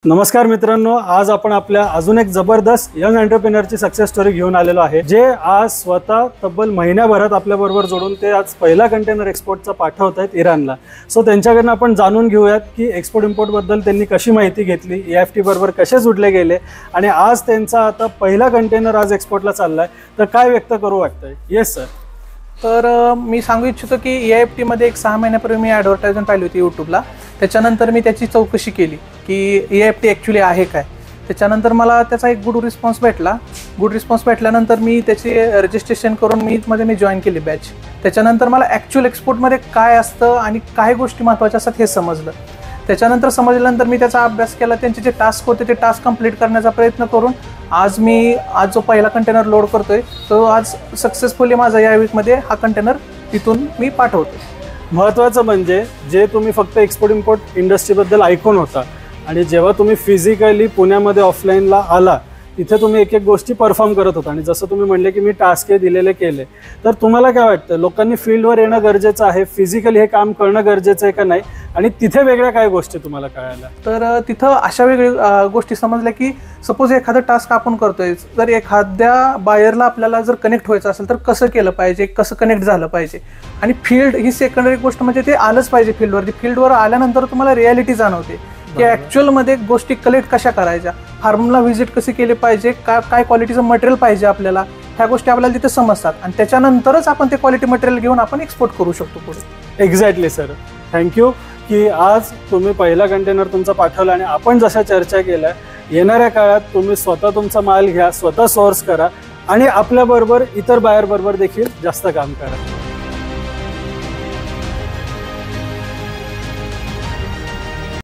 नमस्कार मित्रांनो, आज आपण आपल्या अजून एक जबरदस्त यंग एंटरप्रेन्योरची सक्सेस स्टोरी घेऊन आलेलो आहे, जे आज स्वतः तब्बल महिन्याभरात आपल्या बरोबर जोडून ते आज पहिला कंटेनर एक्सपोर्टचा पाठवत आहेत इराणला। सो त्यांच्याकडून आपण जाणून घेऊयात की एक्सपोर्ट इम्पोर्ट बद्दल त्यांनी कशी माहिती घेतली, EFT बरोबर कसे जुडले गेले आणि आज त्यांचा आता पहिला कंटेनर आज एक्सपोर्टला चाललाय, तर काय व्यक्त करू वाटतंय? Yes sir. तर मी सांगू इच्छितो की EFT मध्ये एक 6 महिन्यापूर्वी मी ॲडव्हर्टाइजमेंट पाहिली होती यूट्यूबला। त्याच्यानंतर मी त्याची चौकशी केली की EFT ॲक्च्युली आहे काय। त्याच्यानंतर मला त्याचा एक गुड रिस्पॉन्स भेटला। गुड रिस्पॉन्स भेटल्यानंतर मी त्याचे रजिस्ट्रेशन करून मी जॉईन केली बॅच। त्याच्यानंतर मला ॲक्च्युअल एक्सपोर्टमध्ये काय असतं आणि काय गोष्टी महत्त्वाच्या असतात हे समजलं। त्याच्यानंतर समजल्यानंतर मी त्याचा अभ्यास केला, त्यांचे जे टास्क होते ते टास्क कंप्लीट करण्याचा प्रयत्न करून आज जो पहिला कंटेनर लोड करतोय तो आज सक्सेसफुली माझा या वीकमध्ये हा कंटेनर तिथून मी पाठवतो। महत्त्वाचं म्हणजे जे तुम्ही फक्त एक्सपोर्ट इम्पोर्ट इंडस्ट्रीबद्दल ऐकून होता आणि जेव्हा तुम्ही फिजिकली पुण्यामध्ये ऑफलाईनला आला तिथे तुम्ही एक एक गोष्टी परफॉर्म करत होता आणि जसं तुम्ही म्हणले की मी टास्क दिलेले केले, तर तुम्हाला काय वाटतं लोकांनी फील्डवर येणं गरजेचं आहे, फिजिकली हे काम करणं गरजेचं आहे का नाही, आणि तिथे वेगळ्या काय गोष्टी तुम्हाला कळाल्या? तर तिथं अशा वेगळ्या गोष्टी समजल्या की सपोज एखादं टास्क आपण करतोय, जर एखाद्या बायरला आपल्याला जर कनेक्ट व्हायचं असेल तर कसं केलं पाहिजे, कसं कनेक्ट झालं पाहिजे, आणि फील्ड ही सेकंडरी गोष्ट म्हणजे ते आलंच पाहिजे फील्डवरती। फील्डवर आल्यानंतर तुम्हाला रियालिटी जाणवते की ॲक्च्युअलमध्ये गोष्टी कलेक्ट कशा करायच्या, फार्मला व्हिजिट कशी केली पाहिजे, काय क्वालिटीचं मटेरियल पाहिजे आपल्याला, ह्या गोष्टी आपल्याला तिथे समजतात आणि त्याच्यानंतरच आपण ते क्वालिटी मटेरियल घेऊन आपण एक्सपोर्ट करू शकतो पुढे। एक्झॅक्टली सर, थँक्यू की आज तुम्ही पहिला कंटेनर तुमचा पाठवला आणि आपण जशा चर्चा केल्या येणाऱ्या काळात तुम्ही स्वतः तुमचा माल घ्या, स्वतः सोर्स करा आणि आपल्याबरोबर इतर बायर बरोबर देखील जास्त काम करा।